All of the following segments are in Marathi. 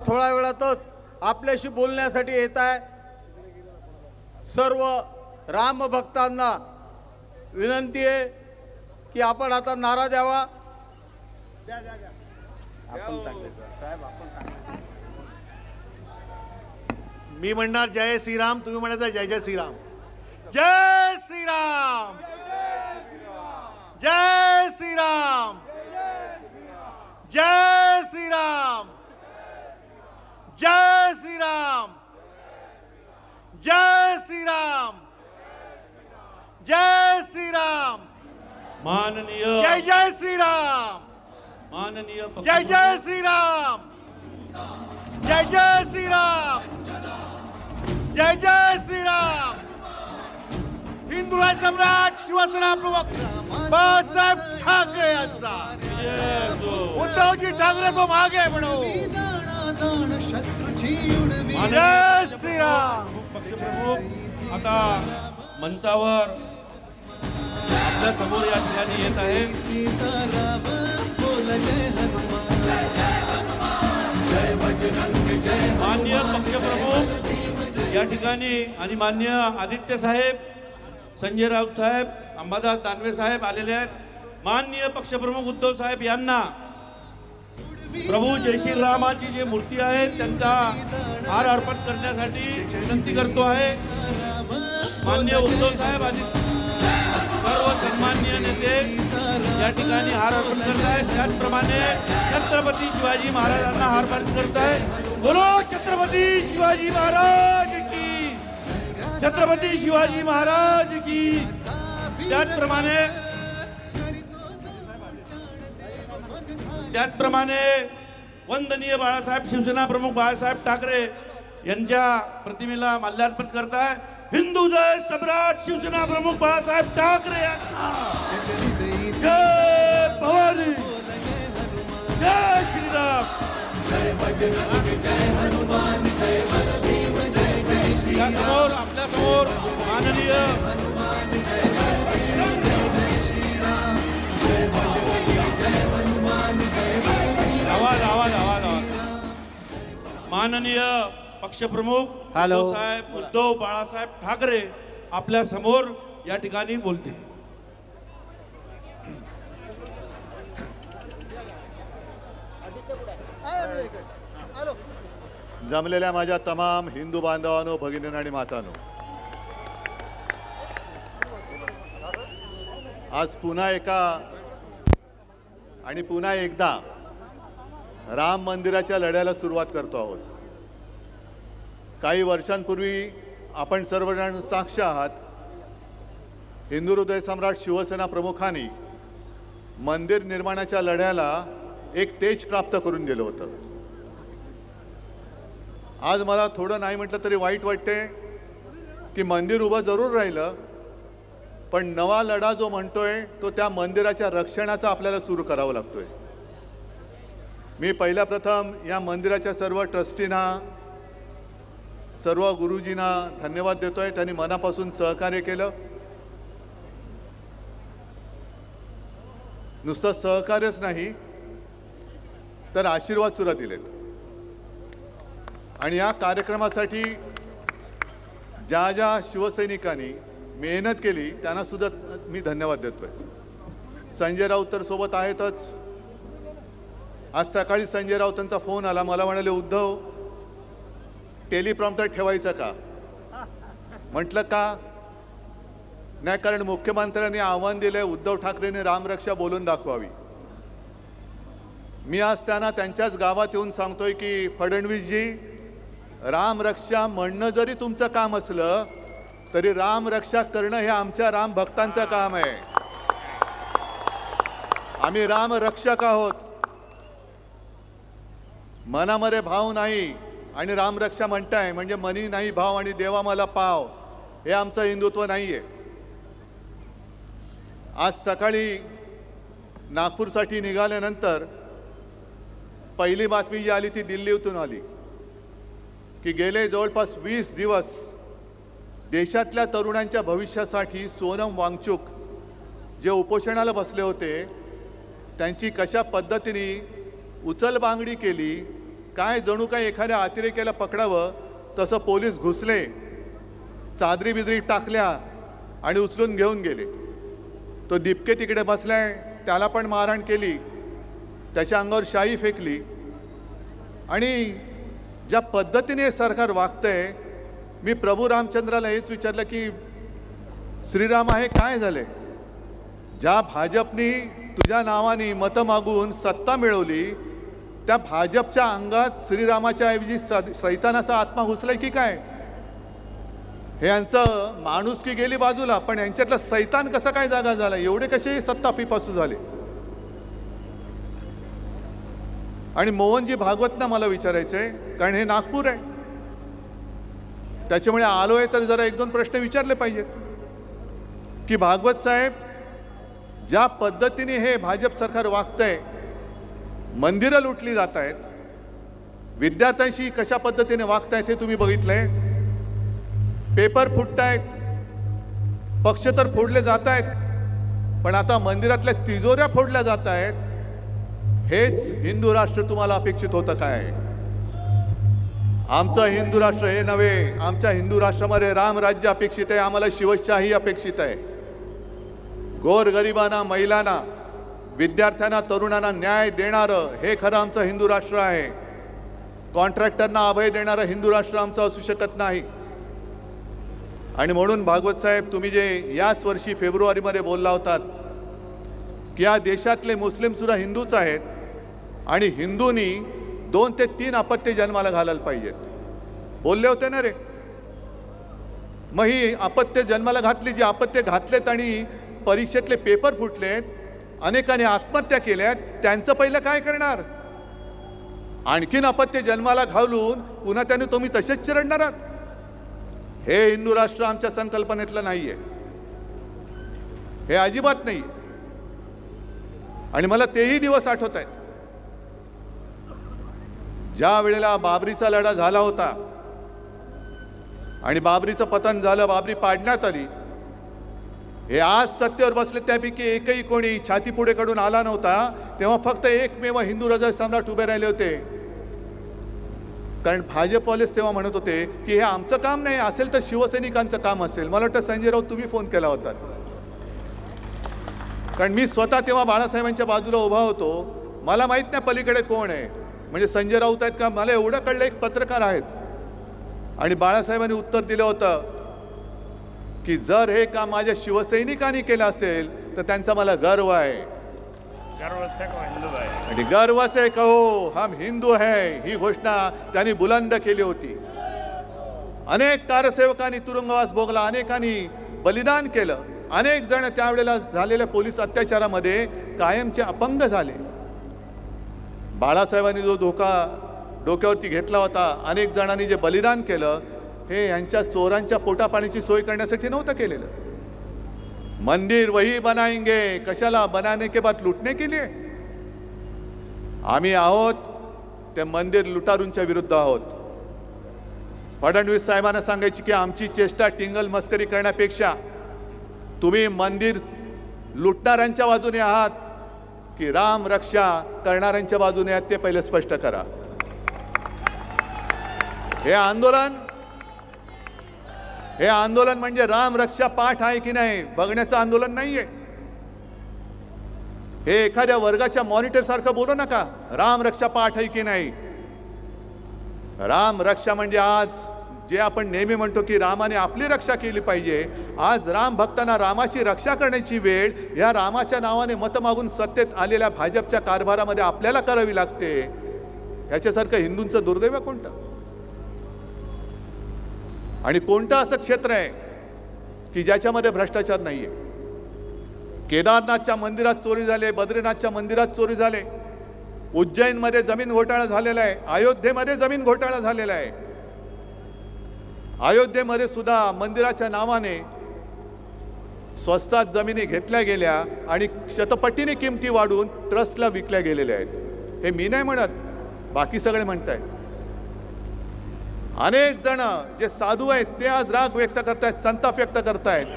थोड्या वेळातच आपल्याशी बोलण्यासाठी येत आहे। सर्व राम भक्तांना विनंती आहे की आपण आता नारा द्यावा। आपण सांगितलं साहेब, आपण सांगितलं। मी म्हणणार जय श्रीराम, तुम्ही म्हणायचं जय जय श्रीराम। जय श्रीराम, जय श्रीराम, जय श्रीराम, जय श्रीराम, जय श्रीराम, जय श्रीराम, माननीय जय जय श्रीराम, माननीय जय जय श्रीराम, जय जय श्रीराम, जय जय श्रीराम। हिंदुराय सम्राट शिवसेना प्रमुख बाळासाहेब ठाकरे यांचा उद्धवजी ठाकरे तो मागे म्हणू। जय श्रीराम। पक्षप्रमुख आता मंचावर आपल्या समोर या ठिकाणी येत आहे। माननीय पक्षप्रमुख या ठिकाणी आणि माननीय आदित्य साहेब, संजय राऊत साहेब, अंबादास दानवे साहेब आलेले आहेत। माननीय पक्षप्रमुख उद्धव साहेब यांना प्रभू जय श्रीरामाची जी मूर्ती आहे त्यांचा हार अर्पण करण्यासाठी विनंती करतो आहे। माननीय उद्धव साहेब आणि सर्व सन्माननीय नेते या ठिकाणी हार अर्पण करत आहेत। त्याचप्रमाणे छत्रपती शिवाजी महाराजांना हार अर्पण करत आहेत। बोलो छत्रपती शिवाजी महाराज की, छत्रपती शिवाजी महाराज की। त्याचप्रमाणे वंदनीय बाळासाहेब, शिवसेना प्रमुख बाळासाहेब ठाकरे यांच्या प्रतिमेला माल्यार्पण करताय। हिंदू जय सम्राट शिवसेना प्रमुख बाळासाहेब ठाकरे यांना जय भवानी, जय श्रीराम, जय बजरंग, जय हनुमान, जय बलदेव, जय जय श्री। समोर आपल्या समोर माननीय माननीय पक्षप्रमुख साहेब उद्धव बाळासाहेब ठाकरे आपल्या समोर या ठिकाणी बोलतील। जमलेल्या माझ्या तमाम हिंदू बांधवांनो, भगिनींनो आणि मातांनो, आज पुन्हा एकदा राम मंदिराच्या लढ्याला सुरुवात करतो आहोत। काही वर्षांपूर्वी आपण सर्वजण साक्ष आहात, हिंदू हृदय सम्राट शिवसेना प्रमुखांनी मंदिर निर्माणाच्या लढ्याला एक तेज प्राप्त करून दिलं होतं। आज मला थोडं नाही म्हटलं तरी वाईट वाटते की मंदिर उभं जरूर राहिलं, पण नवा लढा जो म्हणतोय तो त्या मंदिराच्या रक्षणाचा आपल्याला सुरू करावा लागतोय। मी पहिल्या प्रथम या मंदिराच्या सर्व ट्रस्टींना, सर्व गुरुजींना धन्यवाद देतोय। त्यांनी मनापासून सहकार्य केलं। नुसतं सहकार्यच नाही तर आशीर्वाद सुद्धा दिलेत। आणि या कार्यक्रमासाठी ज्या ज्या शिवसैनिकांनी मेहनत केली त्यांना सुद्धा मी धन्यवाद देतोय। संजय राऊत तर सोबत आहेतच। आज सकाळी संजय राऊतांचा फोन आला, मला म्हणाले उद्धव टेलिप्रॉम्प्टर ठेवायचं का? म्हटलं का नाही, कारण मुख्यमंत्र्यांनी आव्हान दिले उद्धव ठाकरेंनी रामरक्षा बोलून दाखवावी। मी आज त्यांना त्यांच्याच गावात येऊन सांगतोय की फडणवीसजी, रामरक्षा म्हणणं जरी तुमचं काम असलं तरी रामरक्षा करणं हे आमच्या राम भक्तांचं काम आहे। आम्ही रामरक्षक आहोत। मनामध्ये भाव नाही आणि रामरक्षा म्हणताय म्हणजे मनी नाही भाव आणि देवा मला पाव, हे आमचं हिंदुत्व नाहीये। आज सकाळी नागपूरसाठी निघाल्यानंतर पहिली बातमी जी आली ती दिल्लीतून आली की गेले जवळपास 20 दिवस देशातल्या तरुणांच्या भविष्यासाठी सोनम वांगचुक जे उपोषणाला बसले होते त्यांची कशा पद्धतीने उचलबांगडी केली, काय जणू काय एखाद्या अतिरेक्याला पकडावं तसं पोलीस घुसले, चादरी बिदरी टाकल्या आणि उचलून घेऊन गेले. तो दिपके तिकडे बसलाय, त्याला पण मारहाण केली, त्याच्या अंगावर शाई फेकली. आणि ज्या पद्धतीने सरकार वागतंय, मी प्रभू रामचंद्राला हेच विचारलं की श्रीराम आहे काय झाले? ज्या भाजपनी तुझ्या नावाने मतं मागून सत्ता मिळवली, त्या भाजपच्या अंगात श्रीरामाच्या ऐवजी सैतानाचा आत्मा घुसलाय की काय? हे यांचं माणुसकी गेली बाजूला, पण यांच्यातला सैतान कसा काय जागा झाला? एवढे कसे सत्ता पिपासू झाले? आणि मोहनजी भागवतना मला विचारायचंय, कारण हे नागपूर आहे, त्याच्यामुळे आलोय तर जरा एक दोन प्रश्न विचारले पाहिजेत की भागवत साहेब, ज्या पद्धतीने हे भाजप सरकार वागतंय, मंदिरं लुटली जात आहेत, विद्यार्थ्यांशी कशा पद्धतीने वागतायत हे तुम्ही बघितलंय. पेपर फुटतायत, पक्ष तर फोडले जात आहेत, पण आता मंदिरातल्या तिजोऱ्या फोडल्या जात आहेत. हेच हिंदू राष्ट्र तुम्हाला अपेक्षित होतं काय? आमचं हिंदू राष्ट्र हे नव्हे. आमच्या हिंदू राष्ट्रामध्ये रामराज्य अपेक्षित आहे, आम्हाला शिवशाही अपेक्षित आहे. गोरगरिबांना, महिलांना, विद्यार्थ्यांना, तरुणांना न्याय देणारं हे खरं आमचं हिंदू राष्ट्र आहे. कॉन्ट्रॅक्टरना अभय देणारं हिंदू राष्ट्र आमचं असू शकत नाही. आणि म्हणून भागवत साहेब, तुम्ही जे याच वर्षी फेब्रुवारीमध्ये बोलला होतात की या देशातले मुस्लिम सुद्धा हिंदूच आहेत आणि हिंदूंनी 2 ते 3 अपत्य जन्माला घालायला पाहिजेत, बोलले होते ना रे? मग ही अपत्य जन्माला घातली, जी अपत्य घातलेत आणि परीक्षेतले पेपर फुटलेत, अनेकांनी आत्महत्या केल्यात, त्यांचं पहिलं काय करणार? आणखीन अपत्य जन्माला घालून पुन्हा त्याने तुम्ही तसेच चिरडणार आहात? हे हिंदू राष्ट्र आमच्या संकल्पनेतलं नाहीये, हे अजिबात नाही. आणि मला तेही दिवस आठवत आहेत ज्या वेळेला बाबरीचा लढा झाला होता आणि बाबरीचं पतन झालं, बाबरी पाडण्यात आली. हे आज सत्तेवर बसले त्यापैकी एकही कोणी छाती पुढे कडून आला नव्हता, तेव्हा फक्त एकमेव हिंदू हृदय सम्राट उभे राहिले होते. कारण भाजपवालेच तेव्हा म्हणत होते की हे आमचं काम नाही, असेल तर शिवसैनिकांचं काम असेल. मला वाटतं संजय राऊत तुम्ही फोन केला होता, कारण मी स्वतः तेव्हा बाळासाहेबांच्या बाजूला उभा होतो. मला माहित नाही पलीकडे कोण आहे, म्हणजे संजय राऊत आहेत का? मला एवढं कळलं एक पत्रकार आहेत. आणि बाळासाहेबांनी उत्तर दिलं होतं की जर हे काम माझ्या शिवसैनिकांनी केलं असेल तर त्यांचा मला गर्व आहे. आणि गर्व से कहो हम हिंदू है, ही घोषणा त्यांनी बुलंद केली होती. अनेक कारसेवकांनी तुरुंगवास भोगला, अनेकांनी बलिदान केलं, अनेक जण त्यावेळेला झालेल्या पोलीस अत्याचारामध्ये कायमचे अपंग झाले. बाळासाहेबांनी जो धोका डोक्यावरती घेतला होता, अनेक जणांनी जे बलिदान केलं, हे यांच्या चोरांच्या पोटापाण्याची सोय करण्यासाठी नव्हतं केलेलं. मंदिर वही बनाएंगे, कशाला? बनाने के बाद लुटने के लिए. आम्ही आहोत ते मंदिर लुटारूंच्या विरुद्ध आहोत. फडणवीस साहेबांना सांगायची की आमची चेष्टा टिंगल मस्करी करण्यापेक्षा तुम्ही मंदिर लुटणाऱ्यांच्या बाजूने आहात की राम रक्षा करणाऱ्यांच्या बाजूने आहात, ते पहिले स्पष्ट करा. हे आंदोलन म्हणजे राम रक्षा पाठ आहे की नाही बघण्याचं आंदोलन नाहीये. हे एखाद्या वर्गाच्या मॉनिटर सारखं बोलू नका. राम रक्षा पाठ आहे की नाही. राम रक्षा म्हणजे आज जे आपण नेहमी म्हणतो की रामाने आपली रक्षा केली पाहिजे, आज राम भक्तांना रामाची रक्षा करण्याची वेळ या रामाच्या नावाने मत मागून सत्तेत आलेल्या भाजपच्या कारभारामध्ये आपल्याला करावी लागते. याच्यासारखं हिंदूंचं दुर्दैव कोणतं? आणि कोणतं असं क्षेत्र आहे की ज्याच्यामध्ये भ्रष्टाचार नाहीये? केदारनाथच्या मंदिरात चोरी झाले, बद्रीनाथच्या मंदिरात चोरी झाले, उज्जैनमध्ये जमीन घोटाळा झालेला आहे, अयोध्येमध्ये जमीन घोटाळा झालेला आहे. अयोध्येमध्ये सुद्धा मंदिराच्या नावाने स्वस्तात जमिनी घेतल्या गेल्या आणि शतपटीने किमती वाढून ट्रस्टला विकल्या गेलेल्या आहेत. हे मी नाही म्हणत, बाकी सगळे म्हणतायत. अनेक जण जे साधू आहेत ते आज राग व्यक्त करतायत, संताप व्यक्त करतायत.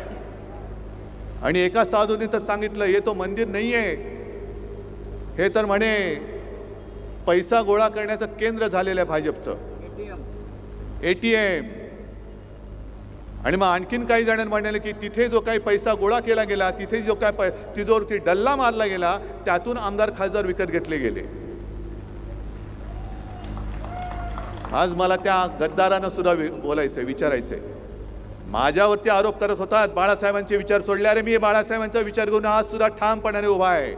आणि एका साधूने तर सांगितलं हे तो मंदिर नाहीये, हे तर म्हणे पैसा गोळा करण्याचं केंद्र झालेलं आहे भाजपचं, ATM. आणि मग आणखीन काही जणांनी म्हणाले की तिथे जो काही पैसा गोळा केला गेला, तिथे जो काय तिजोरीवरती डल्ला मारला गेला, त्यातून आमदार खासदार विकत घेतले गेले. आज मला त्या गद्दारांना सुद्धा बोलायचंय, विचारायचंय. माझ्यावरती आरोप करत होतात बाळासाहेबांचे विचार सोडले. अरे मी बाळासाहेबांचा विचार घेऊन आज सुद्धा ठामपणाने उभा आहे.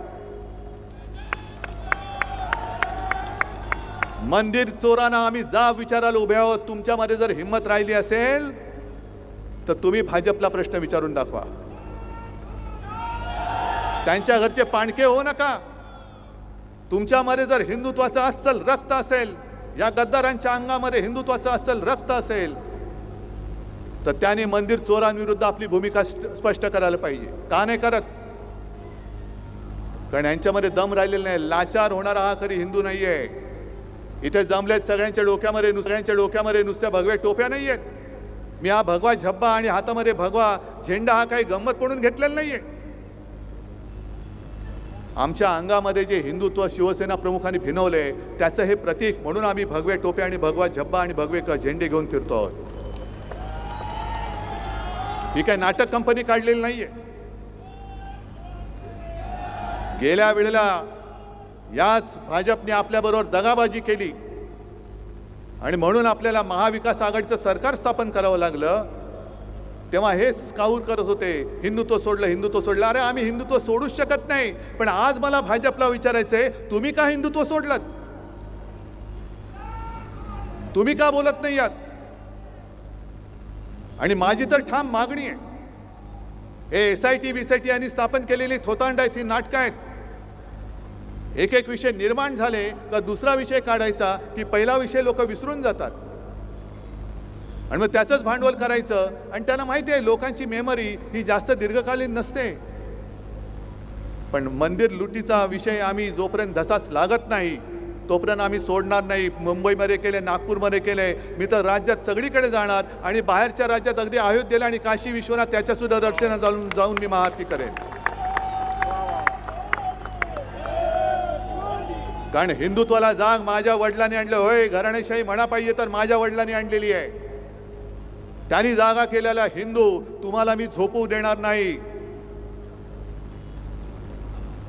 मंदिर चोरांना आम्ही जाब विचारायला उभे आहोत. तुमच्यामध्ये जर हिंमत राहिली असेल तर तुम्ही भाजपला प्रश्न विचारून दाखवा. त्यांच्या घरचे पाणके होऊ नका. तुमच्यामध्ये जर हिंदुत्वाचं अस्सल रक्त असेल, या गद्दारांच्या अंगामध्ये हिंदुत्वाचं अस्सल रक्त असेल, तर त्यांनी मंदिर चोरांविरुद्ध आपली भूमिका स्पष्ट करायला पाहिजे. का नाही करत? कारण यांच्यामध्ये दम राहिलेला नाही. लाचार होणारा हा खरी हिंदू नाहीये. इथे जमलेत सगळ्यांच्या डोक्यामध्ये नुसत्या भगव्या टोप्या नाही आहेत. मी हा भगवा झब्बा आणि हातामध्ये भगवा झेंडा हा काही गंमत म्हणून घेतलेला नाहीये. आमच्या अंगामध्ये जे हिंदुत्व शिवसेना प्रमुखांनी भिनवले त्याचं हे प्रतीक म्हणून आम्ही भगवे टोप्या आणि भगवा झब्बा आणि भगवे झेंडे घेऊन फिरतो आहोत. ही काय नाटक कंपनी काढलेली नाहीये. गेल्या वेळेला याच भाजपने आपल्याबरोबर दगाबाजी केली आणि म्हणून आपल्याला महाविकास आघाडीचं सरकार स्थापन करावं लागलं. तेव्हा हेच काऊर करत होते, हिंदुत्व सोडलं. अरे आम्ही हिंदुत्व सोडूच शकत नाही. पण आज मला भाजपला विचारायचंय, तुम्ही का हिंदुत्व सोडलं? तुम्ही का बोलत नाही आहात? आणि माझी तर ठाम मागणी आहे, हे SIT BCT यांनी स्थापन केलेली थोतांड आहेत, ही नाटकं आहेत. एक विषय निर्माण झाले का दुसरा विषय काढायचा की पहिला विषय लोक विसरून जातात आणि मग त्याचंच भांडवल करायचं. आणि त्यांना माहिती आहे लोकांची मेमरी ही जास्त दीर्घकालीन नसते. पण मंदिर लुटीचा विषय आम्ही जोपर्यंत धसास लागत नाही तोपर्यंत आम्ही सोडणार नाही. मुंबईमध्ये केले, नागपूरमध्ये केले, मी तर राज्यात सगळीकडे जाणार आणि बाहेरच्या राज्यात अगदी अयोध्येला आणि काशी विश्वनाथ त्याच्या सुद्धा दर्शनात जाऊन मी महाआरती करेन. कारण हिंदुत्वाला जाग माझ्या वडिलांनी आणलं. होय, घराणेशाही म्हणा पाहिजे तर माझ्या वडिलांनी आणलेली आहे. त्यांनी जागा केलेला हिंदू तुम्हाला मी झोपू देणार नाही.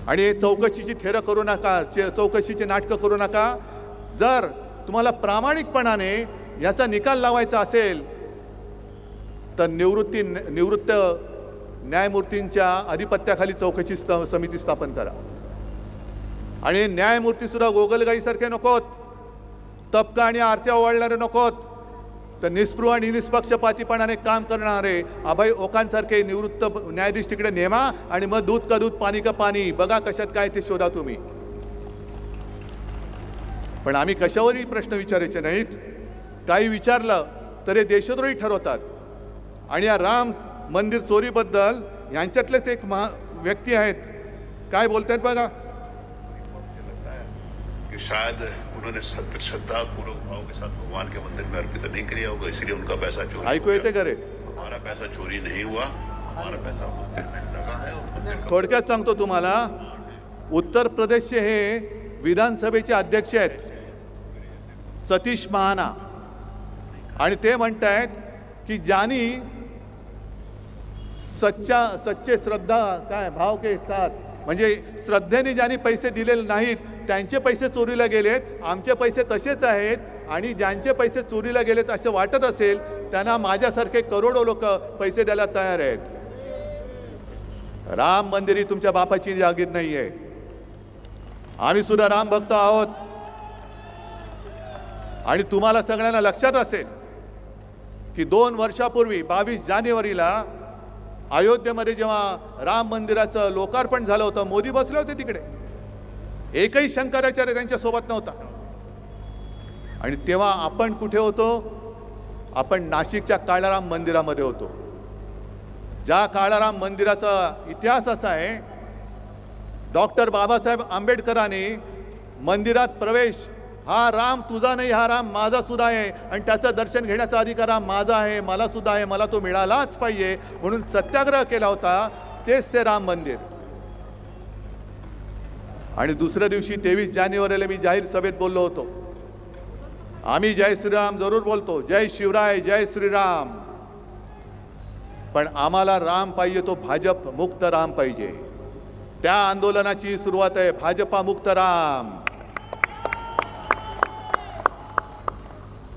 आणि हे चौकशीची थेरं करू नका, चौकशीची नाटकं करू नका. जर तुम्हाला प्रामाणिकपणाने याचा निकाल लावायचा असेल तर निवृत्त न्यायमूर्तींच्या अधिपत्याखाली चौकशी समिती स्थापन करा. आणि न्यायमूर्ती सुद्धा गोगलगाईसारखे नकोत, तबका आणि आरत्या ओवाळणारे नकोत. तर निस्पृह आणि निष्पक्षपातीपणाने काम करणारे अभय ओकांसारखे निवृत्त न्यायाधीश तिकडे नेमा आणि मग दूध का दूध पाणी का पाणी बघा कशात काय ते शोधा तुम्ही. पण आम्ही कशावरही प्रश्न विचारायचे नाहीत. काही विचारलं तर हे देशद्रोही ठरवतात. आणि या राम मंदिर चोरीबद्दल यांच्यातलेच एक व्यक्ती आहेत, काय बोलतायत बघा. कि शायद उन्होंने श्रद्धा पूर्वक भाव के साथ भगवान के मंदिर में अर्पित नहीं किया होगा, इसलिए उनका पैसा चोरी ऐकू येते करे. हमारा पैसा चोरी नहीं हुआ, हमारा पैसा मंदिर में लगा है और मंदिर थोडक्यात सांगतो तुम्हाला. उत्तर प्रदेशचे हे विधानसभेचे अध्यक्ष आहेत सतीश महाना, आणि ते म्हणतायत की ज्यांनी सच्चे श्रद्धा काय भाव के साथ म्हणजे श्रद्धेने ज्यांनी पैसे दिलेले नाहीत त्यांचे पैसे चोरीला गेलेत, आमचे पैसे तसेच आहेत. आणि ज्यांचे पैसे चोरीला गेलेत असं वाटत असेल त्यांना माझ्यासारखे करोडो लोक पैसे द्यायला तयार आहेत. राम मंदिर ही तुमच्या बापाची जागीर नाहीये. आम्ही सुद्धा राम भक्त आहोत. आणि तुम्हाला सगळ्यांना लक्षात असेल की 2 वर्षापूर्वी 22 जानेवारीला अयोध्येमध्ये जेव्हा राम मंदिराचं लोकार्पण झालं होतं, मोदी बसले होते तिकडे. एकही शंकराचार्य त्यांच्या सोबत नव्हता. आणि तेव्हा आपण कुठे होतो? आपण नाशिकच्या काळाराम मंदिरामध्ये होतो. ज्या काळाराम मंदिराचा इतिहास असा आहे, डॉक्टर बाबासाहेब आंबेडकरांनी मंदिरात प्रवेश हा राम तुझा नाही, हा राम माझा सुद्धा आहे आणि त्याचं दर्शन घेण्याचा अधिकार हा माझा आहे, मला सुद्धा आहे, मला तो मिळालाच पाहिजे म्हणून सत्याग्रह केला होता. तेच ते राम मंदिर. आणि दुसऱ्या दिवशी 23 जानेवारीला मी जाहीर सभेत बोललो होतो, आम्ही जय श्रीराम जरूर बोलतो, जय शिवराय जय श्रीराम, पण आम्हाला राम पाहिजे तो भाजप मुक्त राम पाहिजे. त्या आंदोलनाची सुरुवात आहे भाजपा मुक्त राम.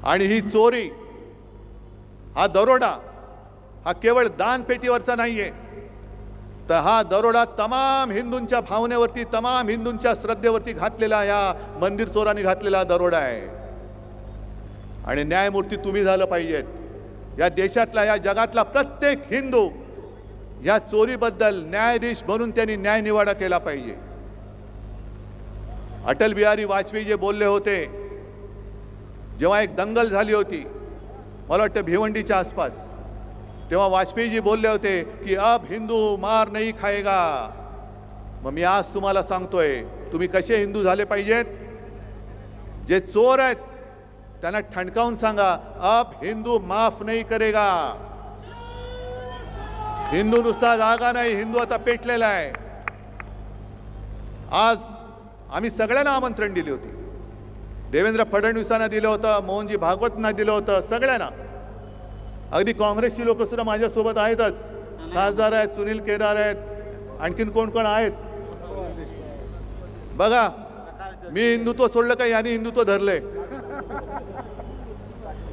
आणि ही चोरी, हा दरोडा हा केवळ दानपेटीवरचा नाहीये, तर हा दरोडा तमाम हिंदूंच्या भावनेवरती, तमाम हिंदूंच्या श्रद्धेवरती घातलेला या मंदिर चोरांनी घातलेला दरोडा आहे. आणि न्यायमूर्ती तुम्ही झालं पाहिजेत. या देशातला, या जगातला प्रत्येक हिंदू या चोरीबद्दल न्यायाधीश म्हणून त्यांनी न्याय निवाडा केला पाहिजे. अटल बिहारी वाजपेयी जे बोलले होते, जेव्हा एक दंगल झाली होती, मला वाटतं भिवंडीच्या आसपास, तेव्हा वाजपेयीजी बोलले होते की अब हिंदू मार नहीं खाएगा. मग मी आज तुम्हाला सांगतोय, तुम्ही कसे हिंदू झाले पाहिजेत? जे चोर आहेत त्यांना ठणकावून सांगा, अब हिंदू माफ नहीं करेगा. हिंदू नुसता जागा नाही, हिंदू आता पेटलेला आहे. आज आम्ही सगळ्यांना आमंत्रण दिले होते. देवेंद्र फडणवीसांना दिलं होतं, मोहनजी भागवतांना दिलं होतं, सगळ्यांना. अगदी काँग्रेसची लोक सुद्धा माझ्यासोबत आहेतच. खासदार आहेत, सुनील केदार आहेत, आणखीन कोण कोण आहेत बघा. मी हिंदुत्व सोडलं का यांनी हिंदुत्व धरले?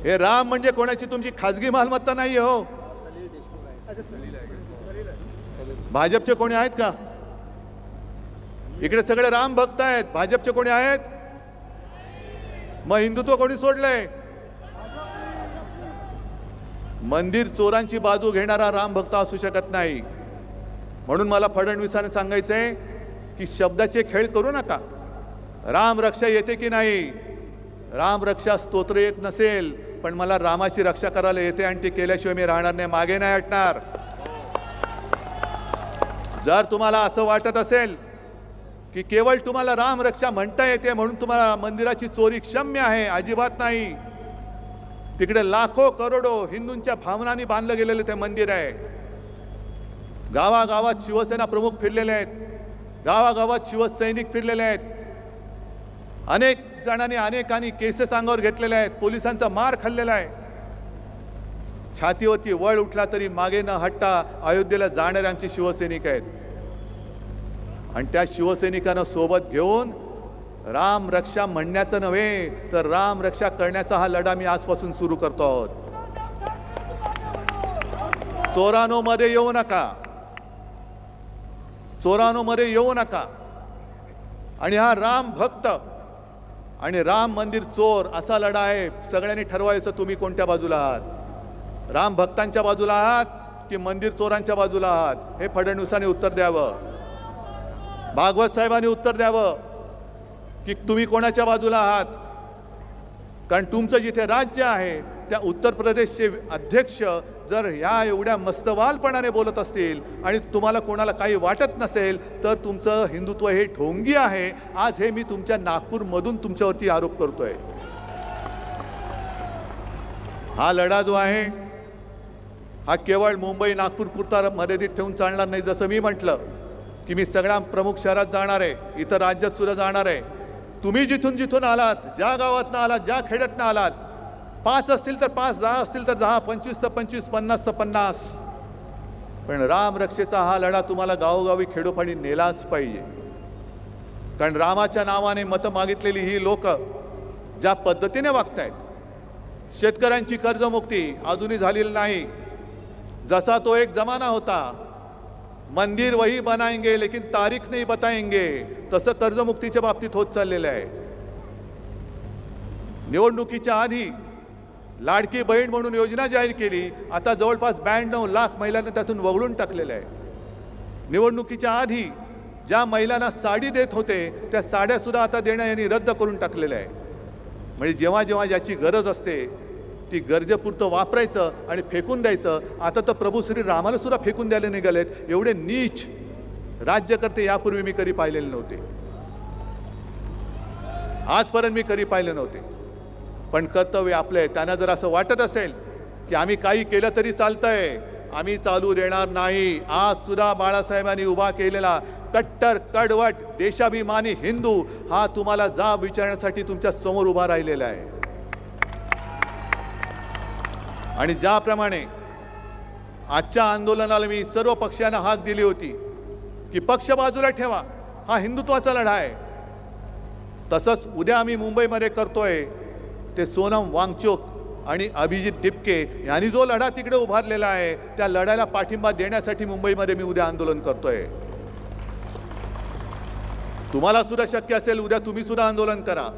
हे राम म्हणजे कोणाची तुमची खाजगी मालमत्ता नाही हो. भाजपचे कोणी आहेत का इकडे? सगळे राम भक्त आहेत. भाजपचे कोणी आहेत? मग हिंदुत्व कोणी सोडलंय? मंदिर चोरांची बाजू घेणारा राम भक्त असू शकत नाही. म्हणून मला फडणवीसांना सांगायचंय की शब्दाचे खेळ करू नका. राम रक्षा येते की नाही? राम रक्षा स्तोत्र येत नसेल, पण मला रामाची रक्षा करायला येते आणि ती केल्याशिवाय मी राहणार नाही, मागे नाही हटणार. जर तुम्हाला असं वाटत असेल की केवळ तुम्हाला राम रक्षा म्हणता येते म्हणून तुम्हाला मंदिराची चोरी क्षम्य आहे, अजिबात नाही. तिकडे लाखो करोडो हिंदूंच्या भावनांनी बांधलं गेलेलं ते मंदिर आहे. गावागावात शिवसेना प्रमुख फिरलेले आहेत, गावागावात शिवसैनिक फिरलेले आहेत. अनेक जणांनी, अनेकांनी केसेस अंगावर घेतलेले आहेत, पोलिसांचा मार खाल्लेला आहे. छातीवरती वळ उठला तरी मागे न हटता अयोध्येला जाणारे आमचे शिवसैनिक आहेत. आणि त्या शिवसैनिकांना सोबत घेऊन राम रक्षा म्हणण्याचं नव्हे, तर राम रक्षा करण्याचा हा लढा मी आजपासून सुरू करतो आहोत. चोरानो मध्ये येऊ नका, चोरानो मध्ये येऊ नका. आणि हा राम भक्त आणि राम मंदिर चोर असा लढा आहे. सगळ्यांनी ठरवायचं तुम्ही कोणत्या बाजूला आहात. राम भक्तांच्या बाजूला आहात की मंदिर चोरांच्या बाजूला आहात? हे फडणवीसांनी उत्तर द्यावं. भागवत साहेबांनी उत्तर द्यावं की तुम्ही कोणाच्या बाजूला आहात. कारण तुमचं जिथे राज्य आहे त्या उत्तर प्रदेशचे अध्यक्ष जर ह्या एवढ्या मस्तवालपणाने बोलत असतील आणि तुम्हाला कोणाला काही वाटत नसेल, तर तुमचं हिंदुत्व हे ढोंगी आहे. आज हे मी तुमच्या नागपूरमधून तुमच्यावरती आरोप करतोय. हा लढा जो आहे हा केवळ मुंबई नागपूर पुरता मर्यादित ठेवून चालणार नाही. जसं मी म्हटलं की मी सगळ्या प्रमुख शहरात जाणार आहे, इतर राज्यात सुद्धा जाणार आहे. तुम्ही जिथून जिथून आलात, ज्या गावातनं आलात, ज्या खेड्यातनं आलात, 5 असतील तर 5, 10 असतील तर 10, 25 तर 25, 50 तर 50, पण राम रक्षेचा हा लढा तुम्हाला गावोगावी खेडोपाडी नेलाच पाहिजे. कारण रामाच्या नावाने मतं मागितलेली ही लोक ज्या पद्धतीने वागतायत, शेतकऱ्यांची कर्जमुक्ती अजूनही झालेली नाही. जसा तो एक जमाना होता, मंदिर वही बनाएंगे लेकिन तारीख नहीं बताएंगे, तसं कर्जमुक्तीच्या बाबतीत होत चाललेलं आहे. निवडणुकीच्या आधी लाडकी बहीण म्हणून योजना जाहीर केली, आता जवळपास 92 लाख महिलांना त्यातून वगळून टाकलेलं आहे. निवडणुकीच्या आधी ज्या महिलांना साडी देत होते त्या साड्या सुद्धा आता देणं यांनी रद्द करून टाकलेलं आहे. म्हणजे जेव्हा जेव्हा ज्याची गरज असते ती गरजेपुरतं वापरायचं आणि फेकून द्यायचं. आता तर प्रभू श्री रामाला सुद्धा फेकून द्यायला निघालेत. एवढे नीच राज्यकर्ते यापूर्वी मी कधी पाहिलेले नव्हते, आजपर्यंत मी कधी पाहिले नव्हते. पण कर्तव्य आपलं आहे. त्यांना जर असं वाटत असेल की आम्ही काही केलं तरी चालतंय, आम्ही चालू देणार नाही. आज सुद्धा बाळासाहेबांनी उभा केलेला कट्टर कडवट देशाभिमानी हिंदू हा तुम्हाला जाब विचारण्यासाठी तुमच्या समोर उभा राहिलेला आहे. आणि ज्याप्रमाणे आजच्या आंदोलनाला मी सर्व पक्षांना हाक दिली होती की पक्ष बाजूला ठेवा, हा हिंदुत्वाचा लढा आहे, तसंच उद्या आम्ही मुंबईमध्ये करतोय ते सोनम वांगचुक आणि अभिजित दिपके यांनी जो लढा तिकडे उभारलेला आहे त्या लढ्याला पाठिंबा देण्यासाठी मुंबईमध्ये मी उद्या आंदोलन करतोय. तुम्हाला सुद्धा शक्य असेल उद्या तुम्ही सुद्धा आंदोलन करा.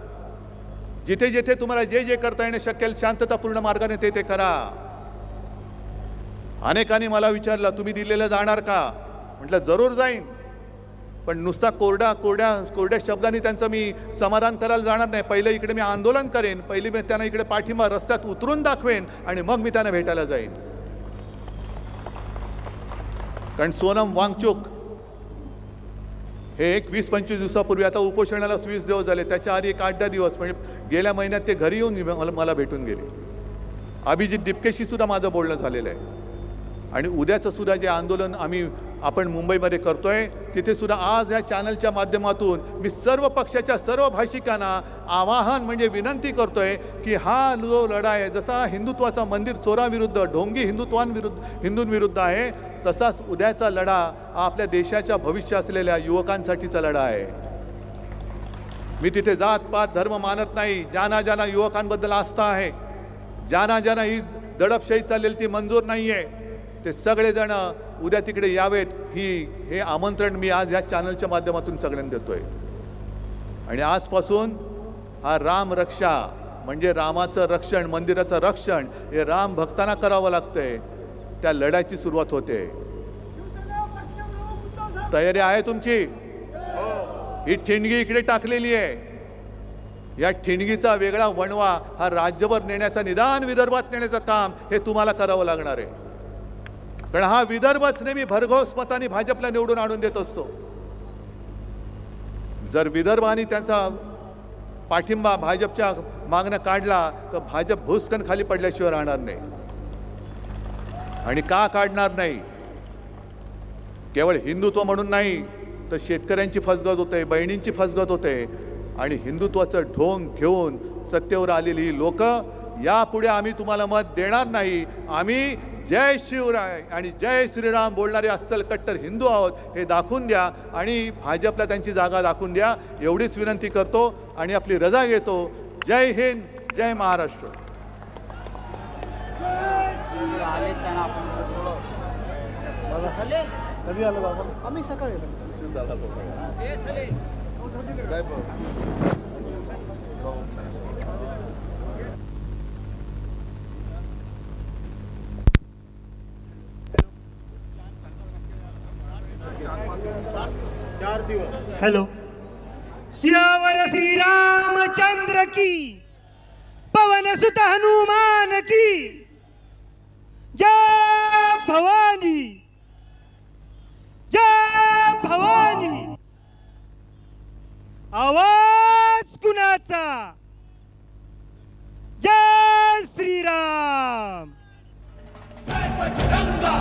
जिथे जिथे तुम्हाला जे जे करता येणे शक्य शांततापूर्ण मार्गाने ते करा. अनेकांनी मला विचारलं तुम्ही दिल्लीला जाणार का? म्हटलं जरूर जाईन, पण नुसता कोरड्या शब्दांनी त्यांचं मी समाधान करायला जाणार नाही. पहिलं इकडे मी आंदोलन करेन, पहिली मी त्यांना इकडे पाठिंबा रस्त्यात उतरून दाखवेन आणि मग मी त्यांना भेटायला जाईन. कारण सोनम वांगचुक हे 20-25 दिवसापूर्वी, आता उपोषणाला 20 दिवस झाले, त्याच्या आधी 8-10 दिवस म्हणजे गेल्या महिन्यात ते घरी येऊन मला भेटून गेले. अभिजित दिपकेशी सुद्धा माझं बोलणं झालेलं आहे. आणि उद्याचं सुद्धा जे आंदोलन आपण मुंबईमध्ये करतोय तिथे सुद्धा आज या चॅनलच्या माध्यमातून मी सर्व पक्षाच्या सर्व भाषिकांना आवाहन म्हणजे विनंती करतोय की हा जो लढा आहे, जसा हिंदुत्वाचा मंदिर चोराविरुद्ध ढोंगी हिंदूंविरुद्ध आहे, तसाच उद्याचा लढा हा आपल्या देशाच्या भविष्य असलेल्या युवकांसाठीचा लढा आहे. मी तिथे जात पात धर्म मानत नाही. ज्यांना युवकांबद्दल आस्था आहे, ज्यांना ही दडपशाही चाललेली ती मंजूर नाही आहे, ते सगळेजण उद्या तिकडे यावेत हे आमंत्रण मी आज या चॅनलच्या माध्यमातून सगळ्यांना देतोय. आणि आजपासून हा राम रक्षा म्हणजे रामाचं रक्षण, मंदिराचं रक्षण हे राम भक्तांना करावं लागतंय. त्या लढ्याची सुरुवात होते. तयारी आहे तुमची? ही ठिणगी इकडे टाकलेली आहे. या ठिणगीचा वेगळा वणवा हा राज्यभर नेण्याचा, निदान विदर्भात नेण्याचं काम हे तुम्हाला करावं लागणार आहे. कारण हा विदर्भच नेहमी भरघोस मतांनी भाजपला निवडून आणून देत असतो. जर विदर्भाने त्यांचा पाठिंबा भाजपच्या मागणं काढला तर भाजप भुसकन खाली पडल्याशिवाय राहणार नाही. आणि का काढणार नाही? केवळ हिंदुत्व म्हणून नाही तर शेतकऱ्यांची फसगत होते, बहिणींची फसगत होते. आणि हिंदुत्वाचं ढोंग घेऊन सत्तेवर आलेली ही लोक यापुढे आम्ही तुम्हाला मत देणार नाही. आम्ही जय शिवराय आणि जय श्रीराम बोलणारे अस्सल कट्टर हिंदू आहोत हे दाखवून द्या आणि भाजपला त्यांची जागा दाखवून द्या, एवढीच विनंती करतो आणि आपली रजा घेतो. जय हिंद, जय महाराष्ट्र. आम्ही सकाळी हेलो. सियावर श्री रामचंद्र की, पवन सुत हनुमान की, जय भवानी, जय भवानी. आवाज कुणाचा? जय श्रीराम. जय बजरंगा.